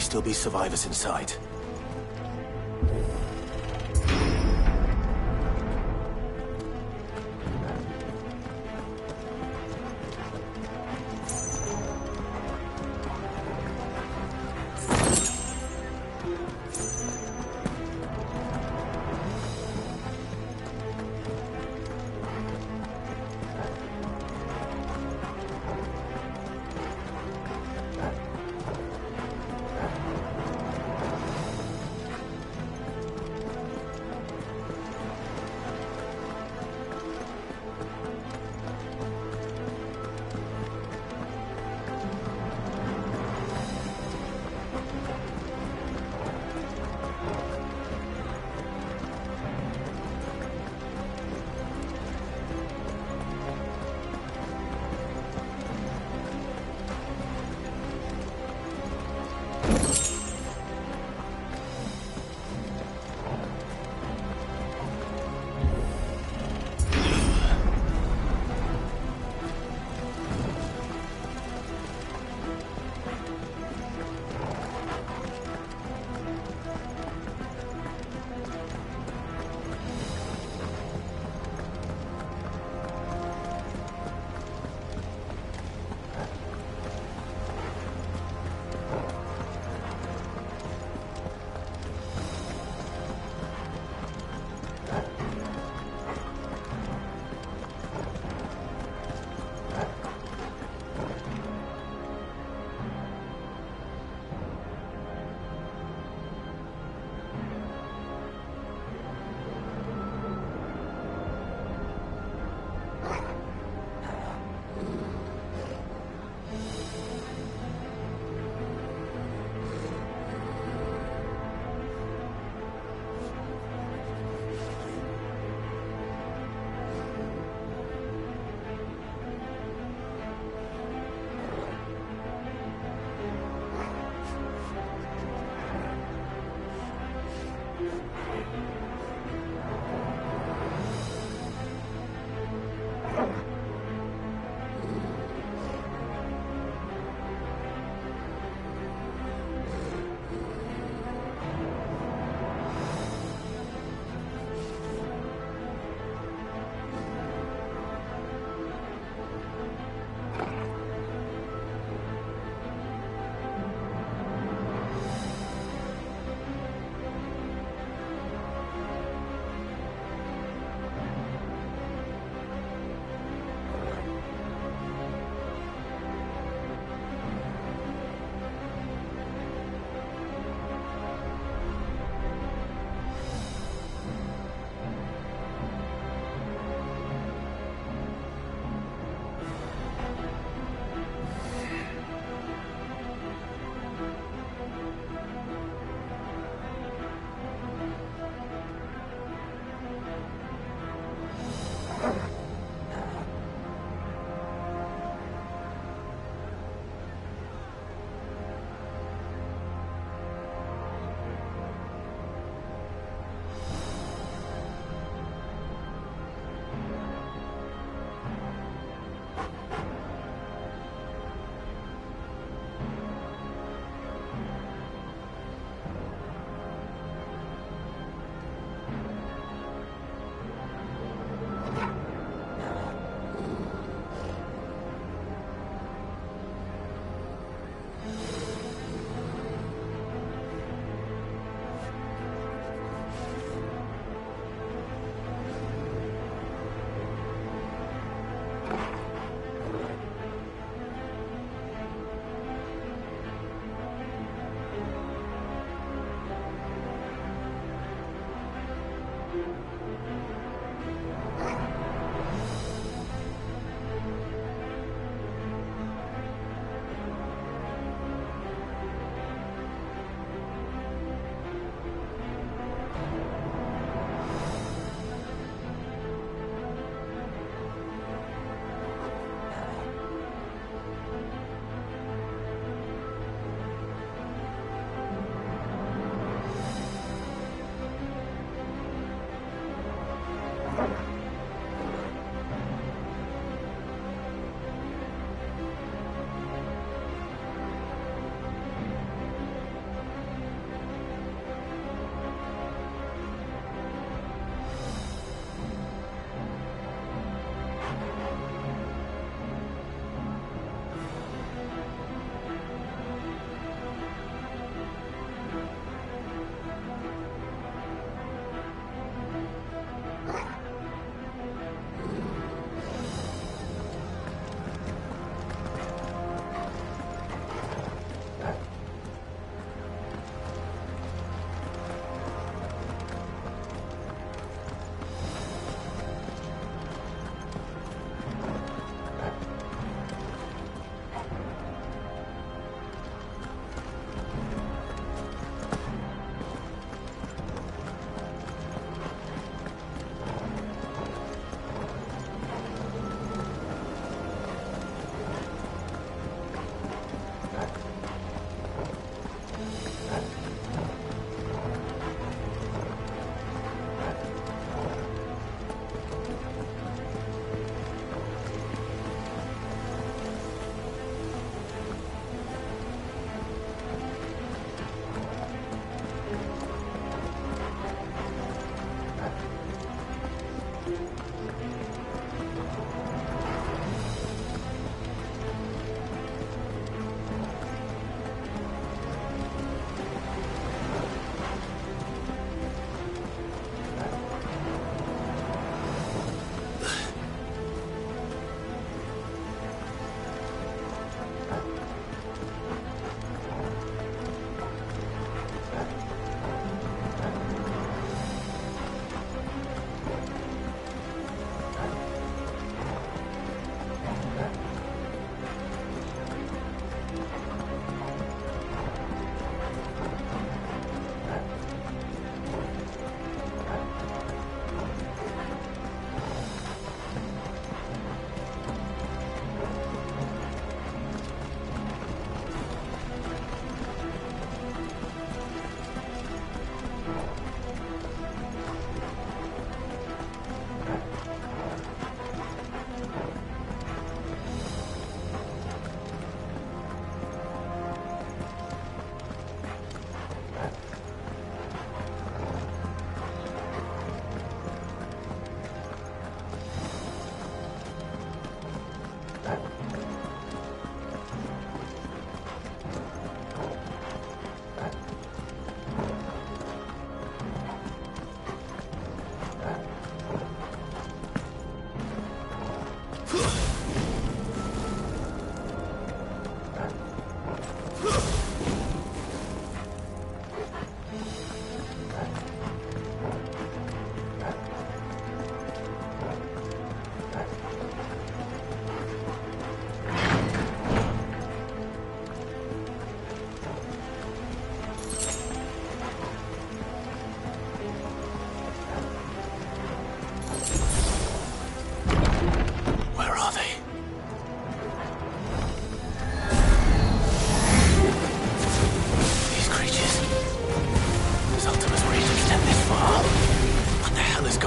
still be survivors inside.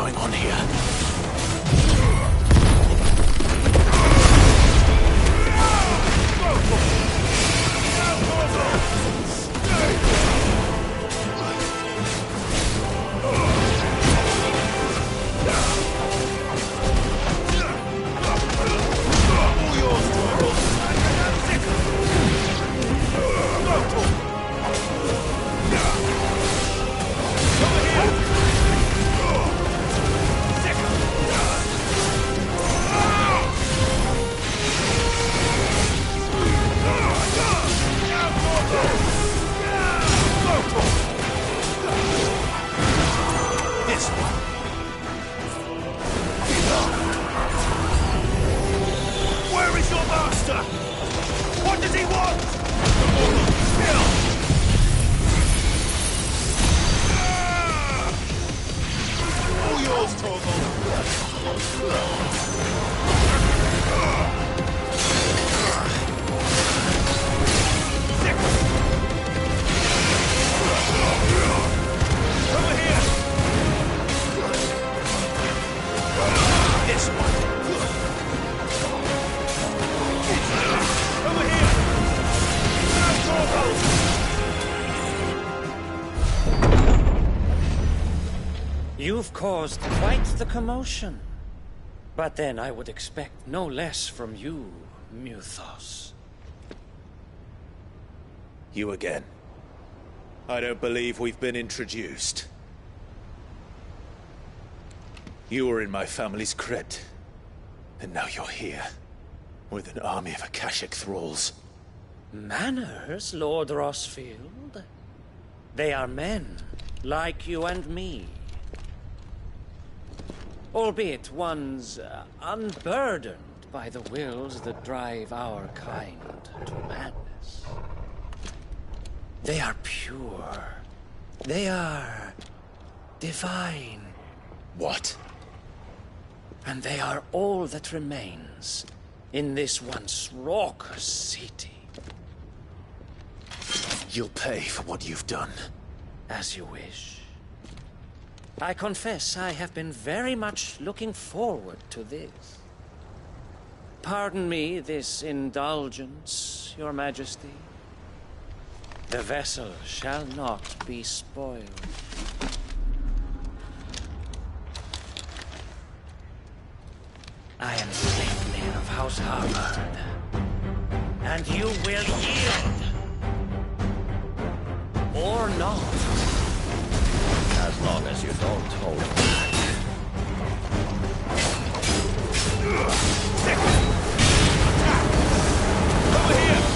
going on here? You've caused quite the commotion. But then I would expect no less from you, Mythos. You again. I don't believe we've been introduced. You were in my family's crypt. And now you're here. With an army of Akashic thralls. Manners, Lord Rosfield? They are men, like you and me. Albeit ones unburdened by the wills that drive our kind to madness. They are pure. They are divine. What? And they are all that remains in this once raucous city. You'll pay for what you've done. As you wish. I confess I have been very much looking forward to this. Pardon me this indulgence, Your Majesty. The vessel shall not be spoiled. I am Caitlin of House Harvard, and you will yield. Or not. As long as you don't hold back. Over here!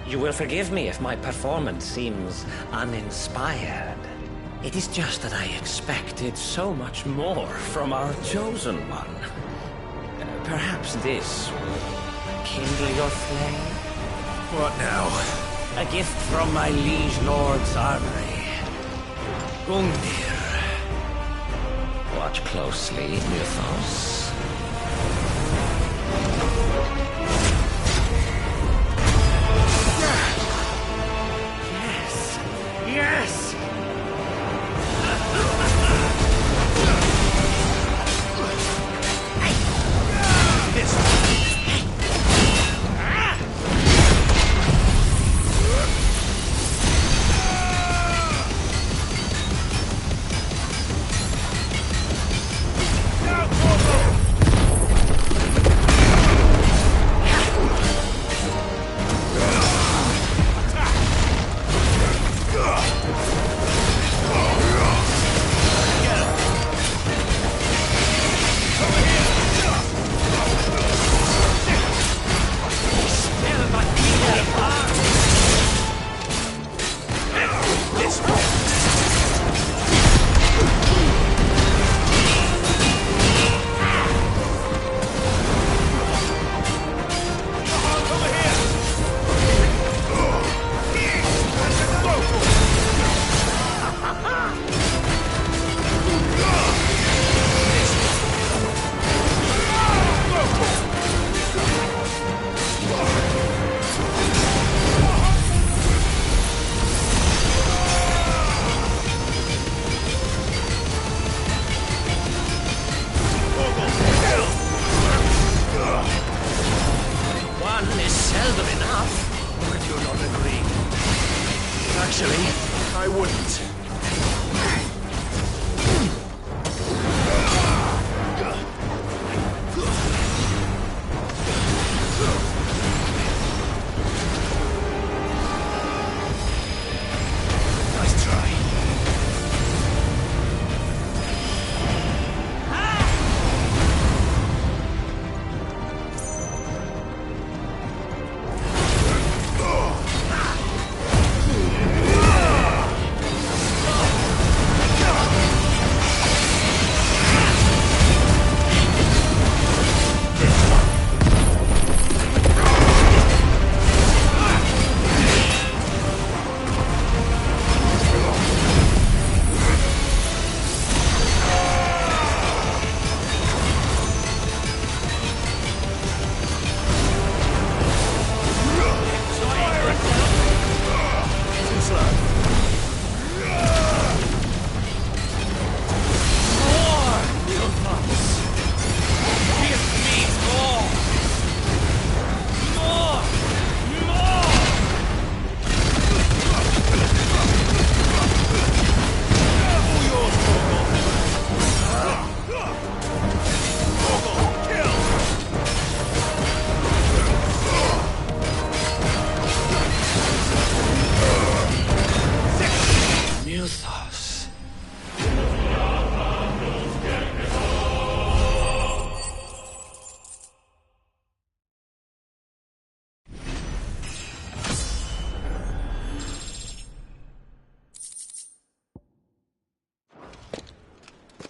You will forgive me if my performance seems uninspired. It is just that I expected so much more from our chosen one. Perhaps this will kindle your flame? What now? A gift from my liege lord's armory. Gungnir. Watch closely, Mythos. Actually, I wouldn't. Nice try.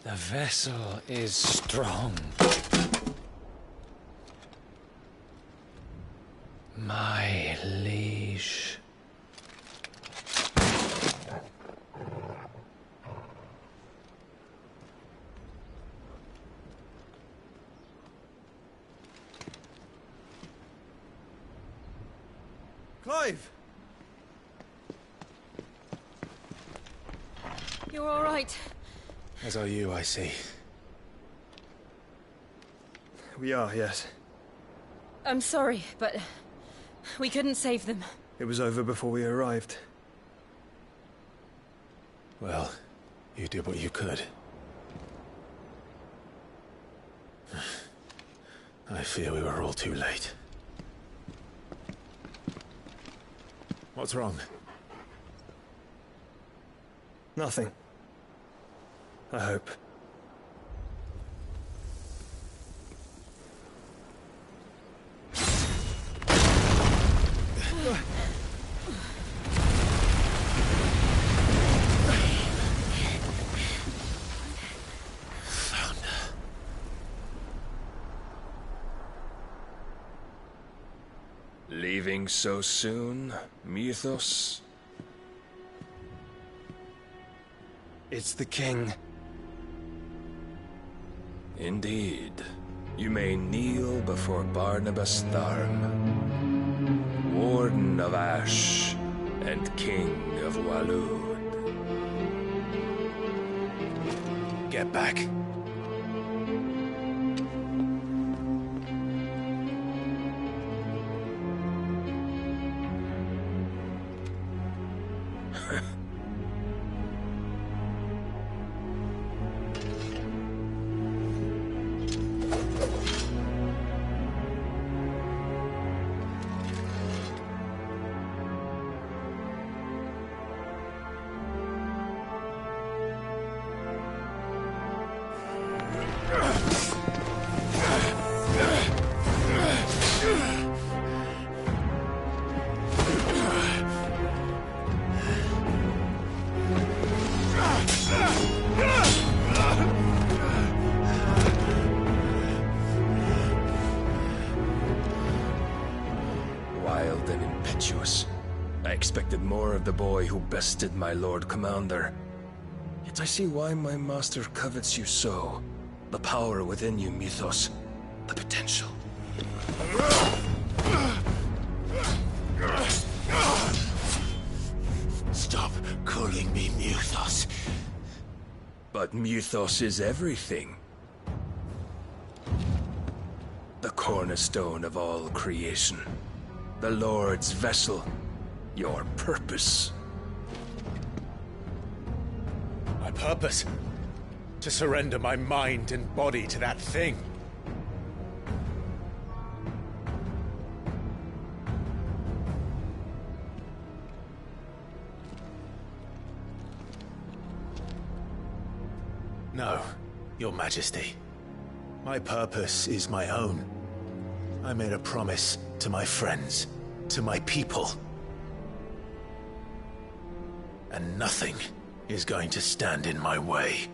The vessel is strong. My liege. Clive! You're all right. As are you, I see. We are, yes. I'm sorry, but we couldn't save them. It was over before we arrived. Well, you did what you could. I fear we were all too late. What's wrong? Nothing. I hope. Leaving so soon, Mythos? It's the king. Indeed. You may kneel before Barnabas Tharm, Warden of Ash and King of Waloed. Get back. Wild and impetuous. I expected more of the boy who bested my Lord Commander. Yet I see why my master covets you so. The power within you, Mythos. The potential. Stop calling me Mythos. But Mythos is everything. The cornerstone of all creation. The Lord's vessel. Your purpose. purpose. To surrender my mind and body to that thing. No, Your Majesty. My purpose is my own. I made a promise to my friends, to my people. And nothing is going to stand in my way.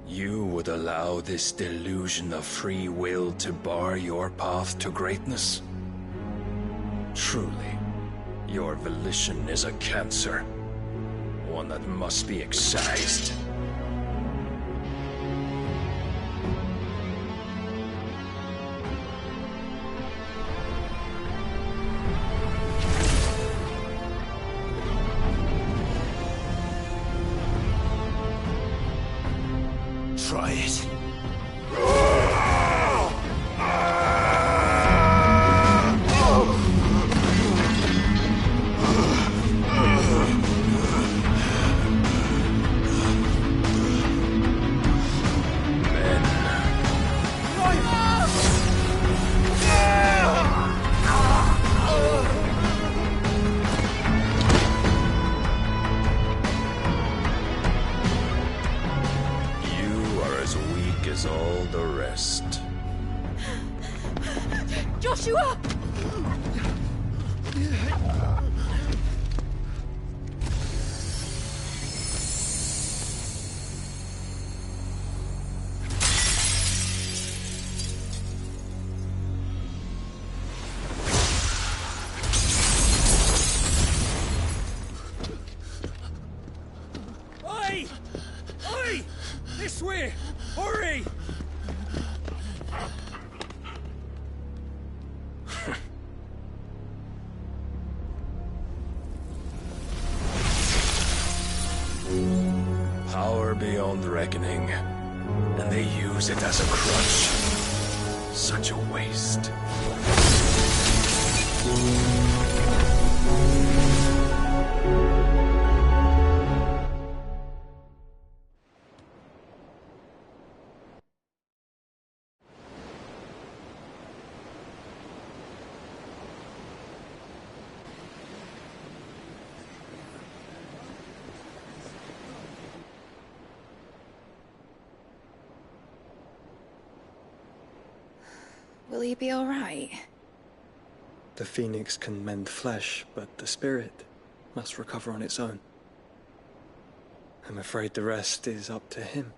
You would allow this delusion of free will to bar your path to greatness? Truly, your volition is a cancer. One that must be excised. Try it. As all the rest. Joshua! Oi! Oi! This way! Hurry! Power beyond reckoning, and they use it as a crutch. Such a waste. Will he be all right? The Phoenix can mend flesh, but the spirit must recover on its own. I'm afraid the rest is up to him.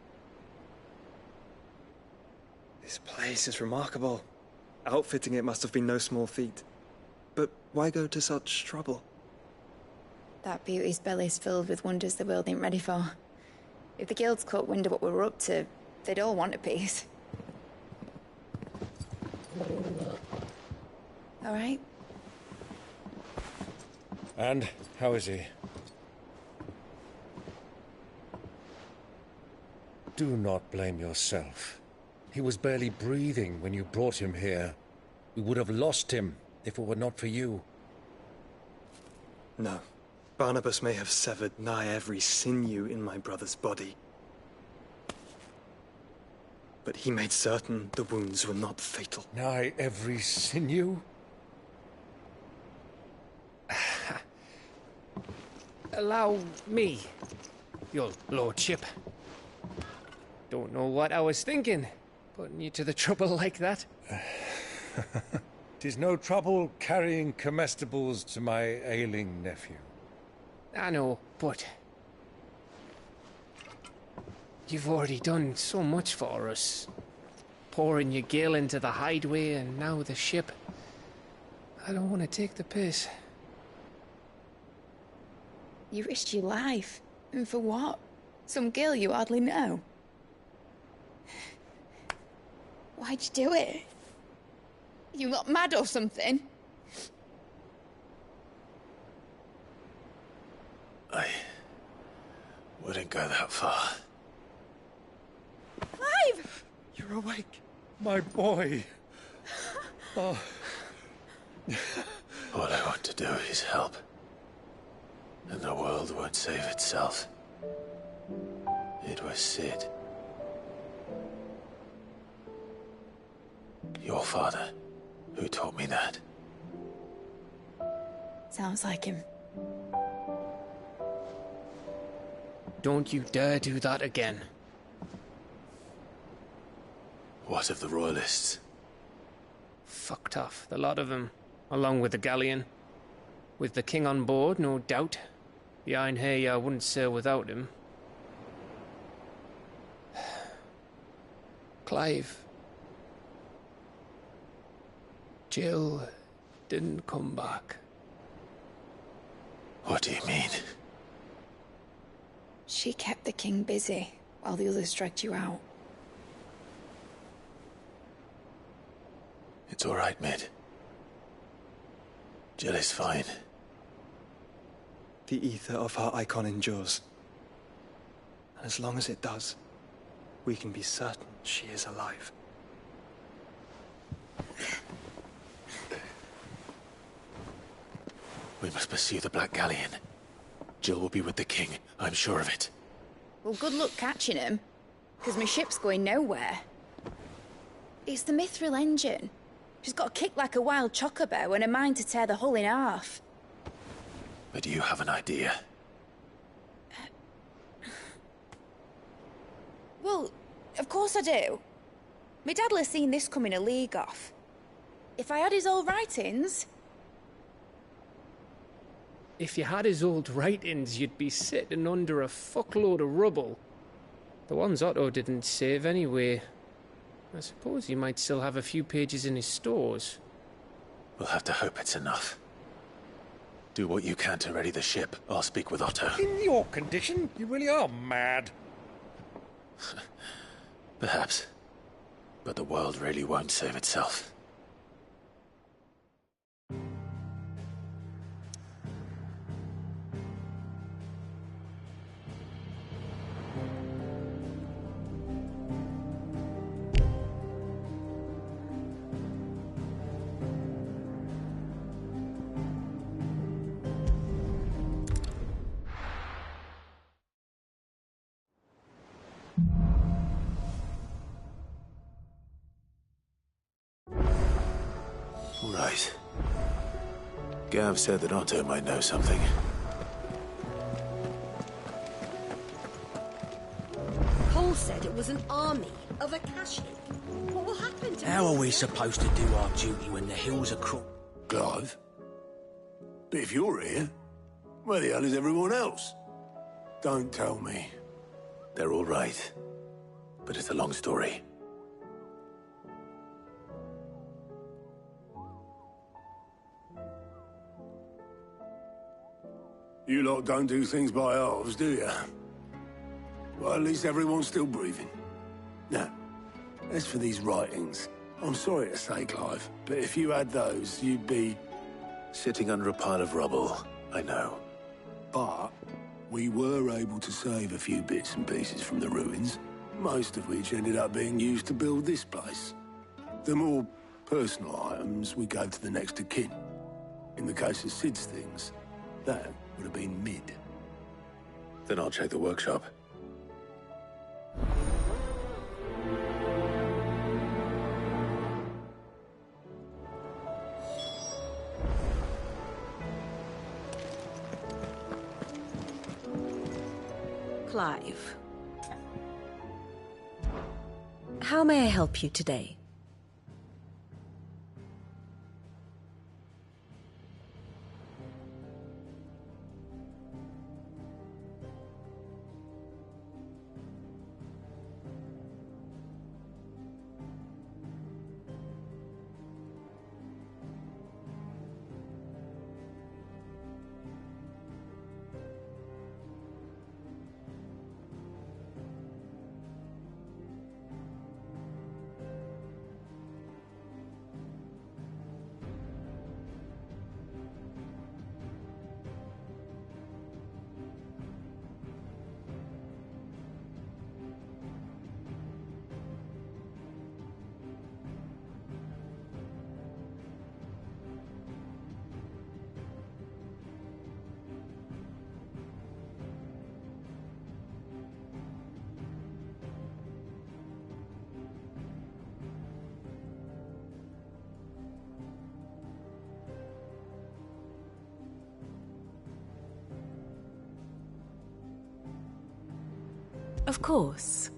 This place is remarkable. Outfitting it must have been no small feat. But why go to such trouble? That beauty's belly's filled with wonders the world ain't ready for. If the guilds caught wind of what we were up to, they'd all want a piece. All right? And how is he? Do not blame yourself. He was barely breathing when you brought him here. We would have lost him if it were not for you. No. Barnabas may have severed nigh every sinew in my brother's body. But he made certain the wounds were not fatal. Nigh every sinew? Allow me, your lordship. Don't know what I was thinking, putting you to the trouble like that. 'Tis no trouble carrying comestibles to my ailing nephew. I know, but you've already done so much for us. Pouring your gil into the hideaway and now the ship. I don't want to take the piss. You risked your life. And for what? Some girl you hardly know. Why'd you do it? You not mad or something? I wouldn't go that far. Clive! You're awake, my boy. Oh. All I want to do is help. And the world won't save itself. It was Cid. Your father, who taught me that. Sounds like him. Don't you dare do that again. What of the Royalists? Fucked off, the lot of them, along with the galleon. With the king on board, no doubt. The Iron Hair wouldn't sail without him. Clive. Jill didn't come back. What do you mean? She kept the king busy while the others dragged you out. It's all right, Mid. Jill is fine. The ether of her icon endures. And as long as it does, we can be certain she is alive. We must pursue the Black Galleon. Jill will be with the king, I'm sure of it. Well, good luck catching him, because my ship's going nowhere. It's the Mithril engine. She's got a kick like a wild chocobo and a mind to tear the hull in half. But you have an idea. Well, of course I do. My dad'll have seen this coming a league off. If I had his old writings... If you had his old writings, you'd be sitting under a fuckload of rubble. The ones Otto didn't save anyway. I suppose he might still have a few pages in his stores. We'll have to hope it's enough. Do what you can to ready the ship. I'll speak with Otto. In your condition, you really are mad. Perhaps. But the world really won't save itself. Right. Gav said that Otto might know something. Cole said it was an army of Akashic. What will happen to How are we supposed to do our duty when the hills are Clive? But if you're here, where the hell is everyone else? Don't tell me. They're all right. But it's a long story. You lot don't do things by halves, do you? Well, at least everyone's still breathing. Now, as for these writings, I'm sorry to say, Clive, but if you had those, you'd be... Sitting under a pile of rubble, I know. But we were able to save a few bits and pieces from the ruins, most of which ended up being used to build this place. The more personal items we gave to the next of kin. In the case of Cid's things, that would have been Mid. Then I'll check the workshop. Clive? How may I help you today? Of course.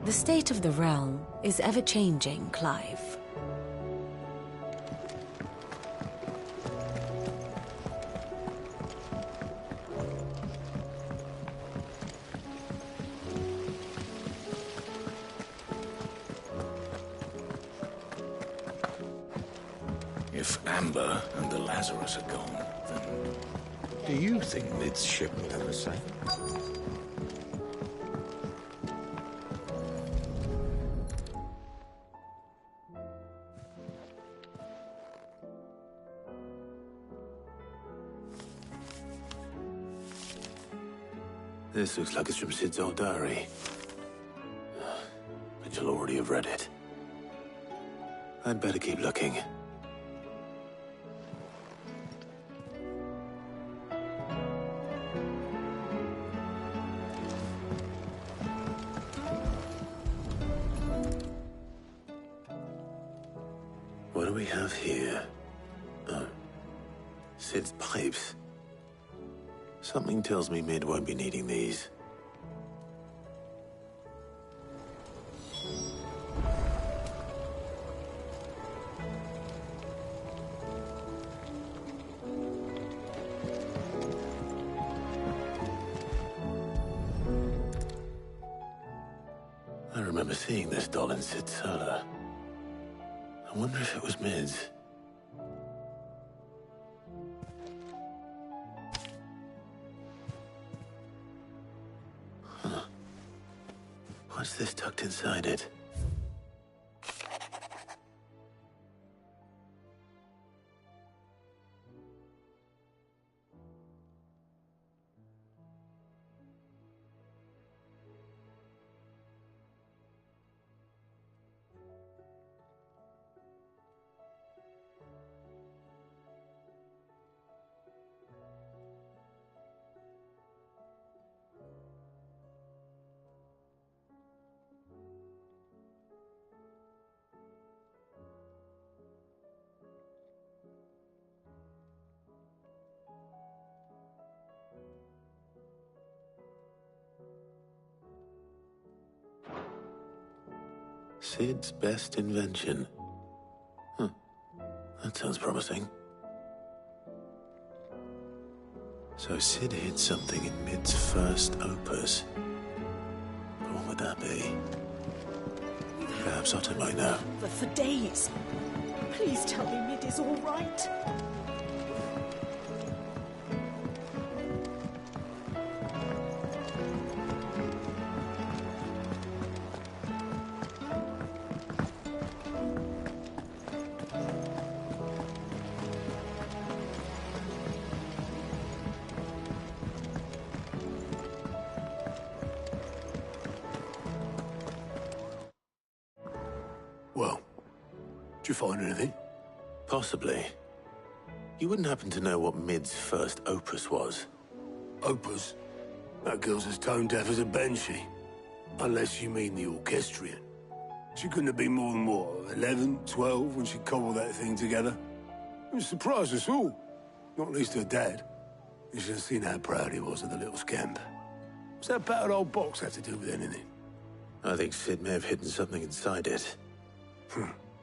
The state of the realm is ever-changing, Clive. If Amber and the Lazarus are gone, then do you think Mid's ship will ever sail? This looks like it's from Sid's old diary. But you'll already have read it. I'd better keep looking. What do we have here? Oh, Sid's pipes. Something tells me Mid won't be needing these. remember seeing this doll in Sid's cellar. I wonder if it was Mid's. Huh. What's this tucked inside it? Sid's best invention. Huh. That sounds promising. So Sid hid something in Mid's first opus. But what would that be? Perhaps Otto might know. But for days. Please tell me Mid is all right. Well, did you find anything? Possibly. You wouldn't happen to know what Mid's first opus was? Opus? That girl's as tone deaf as a banshee. Unless you mean the orchestrion. She couldn't have been more than, what, 11, 12 when she cobbled that thing together? It surprised us all. Not least her dad. You should have seen how proud he was of the little scamp. What's that battered old box have to do with anything? I think Sid may have hidden something inside it.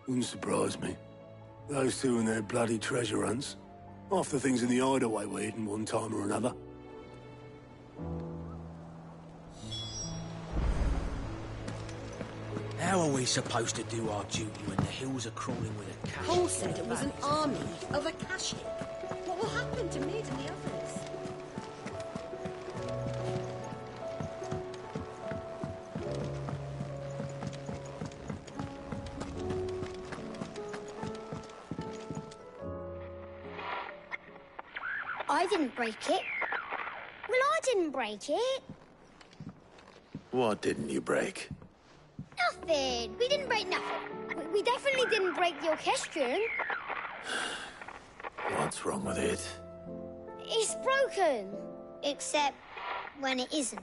Wouldn't surprise me. Those two and their bloody treasure hunts. Half the things in the hideaway were hidden one time or another. How are we supposed to do our duty when the hills are crawling with a cache? Cole said it was an army of Akashic. What will happen to Mid and the others? I didn't break it. Well, I didn't break it. What didn't you break? Nothing. We didn't break nothing. We definitely didn't break the orchestrion. What's wrong with it? It's broken. Except when it isn't.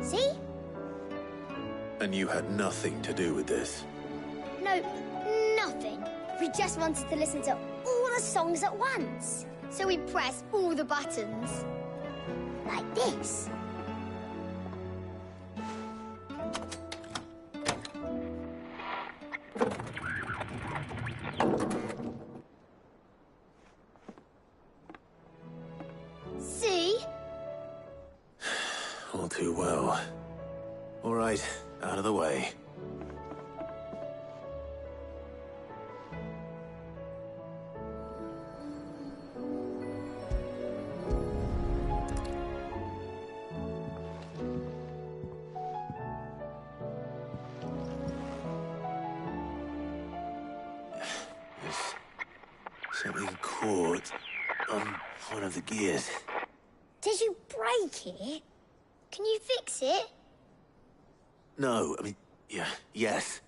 See? And you had nothing to do with this? No, nothing. We just wanted to listen to all the songs at once. So we pressed all the buttons. Like this. See? All too well. All right, out of the way. Something caught on one of the gears. Did you break it? Can you fix it? No, I mean, yeah, yes.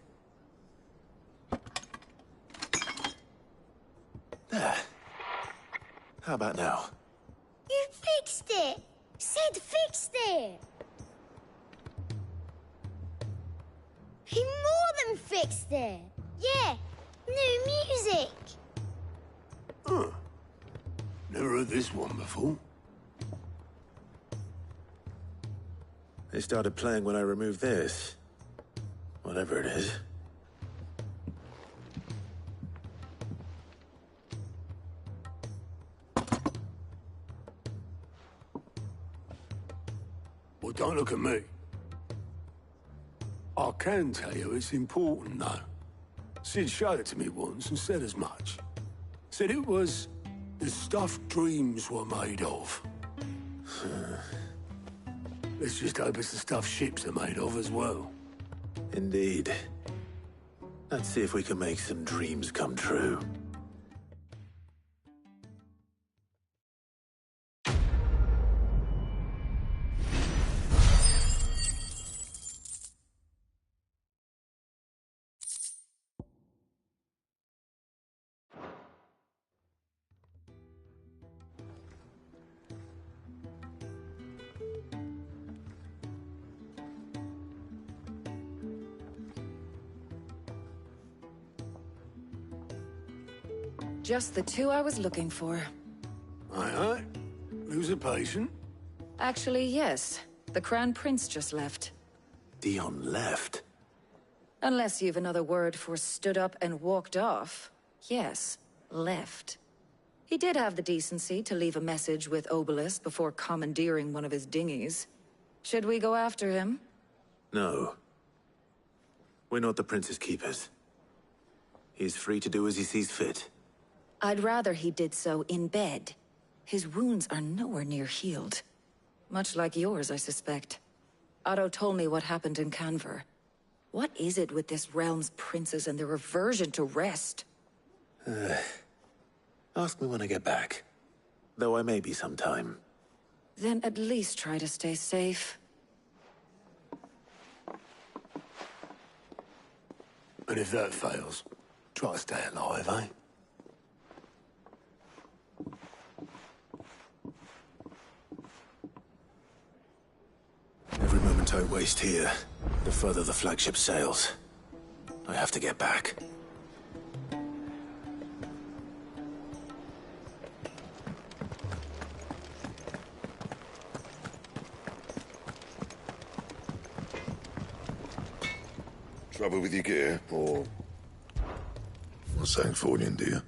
There. How about now? You fixed it! Sid fixed it! He more than fixed it! Yeah, new music! Huh. Never heard this one before. They started playing when I removed this. Whatever it is. Don't look at me. I can tell you it's important, though. Sid showed it to me once and said as much. Said it was the stuff dreams were made of. Let's just hope it's the stuff ships are made of as well. Indeed. Let's see if we can make some dreams come true. Just the two I was looking for. Aye. Lose a patient? Actually, yes. The Crown Prince just left. Dion left? Unless you've another word for stood up and walked off. Yes, left. He did have the decency to leave a message with Obelisk before commandeering one of his dinghies. Should we go after him? No. We're not the Prince's keepers. He's free to do as he sees fit. I'd rather he did so in bed. His wounds are nowhere near healed. Much like yours, I suspect. Otto told me what happened in Canver. What is it with this realm's princes and their aversion to rest? Ask me when I get back. Though I may be sometime. Then at least try to stay safe. And if that fails, try to stay alive, eh? Every moment I waste here, the further the flagship sails. I have to get back. Trouble with your gear, or... Not saying Fordian, do you?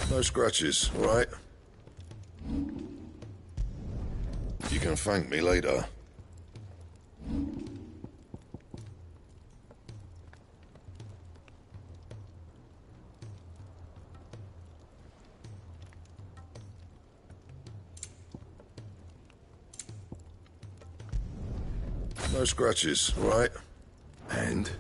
No scratches, all right? You can thank me later. No scratches, all right? And?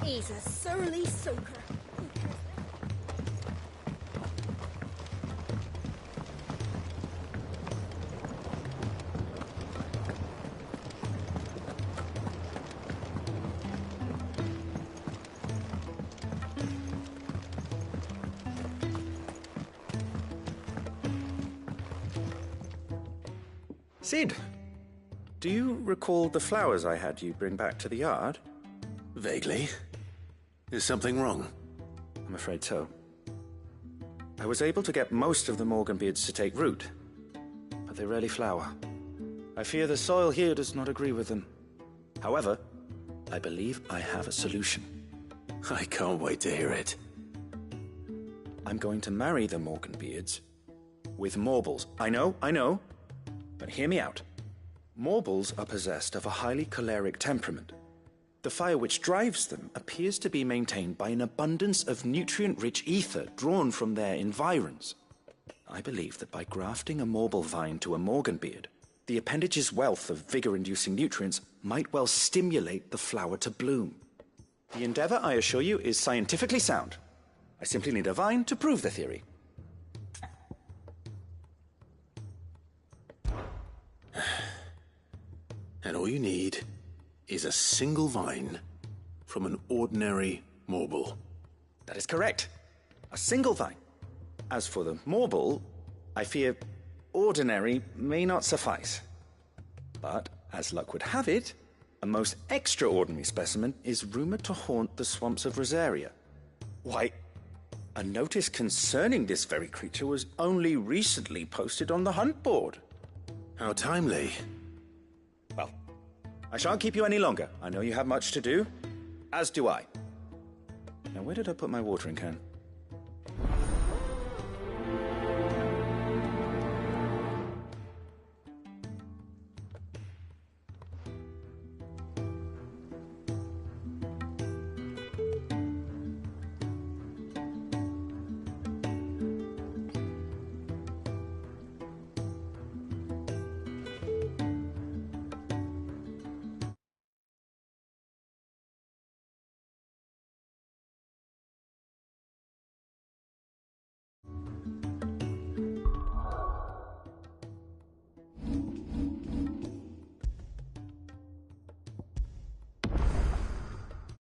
He's a surly soaker. Cid, do you recall the flowers I had you bring back to the yard? Vaguely. Is something wrong? I'm afraid so. I was able to get most of the Morganbeards to take root, but they rarely flower. I fear the soil here does not agree with them. However, I believe I have a solution. I can't wait to hear it. I'm going to marry the Morganbeards with Morbles. I know, but hear me out. Morbles are possessed of a highly choleric temperament. The fire which drives them appears to be maintained by an abundance of nutrient-rich ether drawn from their environs. I believe that by grafting a Morble vine to a Morganbeard, the appendage's wealth of vigor-inducing nutrients might well stimulate the flower to bloom. The endeavor, I assure you, is scientifically sound. I simply need a vine to prove the theory. And all you need is a single vine from an ordinary Morble. That is correct. A single vine. As for the Morble, I fear ordinary may not suffice. But, as luck would have it, a most extraordinary specimen is rumored to haunt the swamps of Rosaria. Why, a notice concerning this very creature was only recently posted on the hunt board. How timely. Well, I shan't keep you any longer. I know you have much to do, as do I. Now, where did I put my watering can?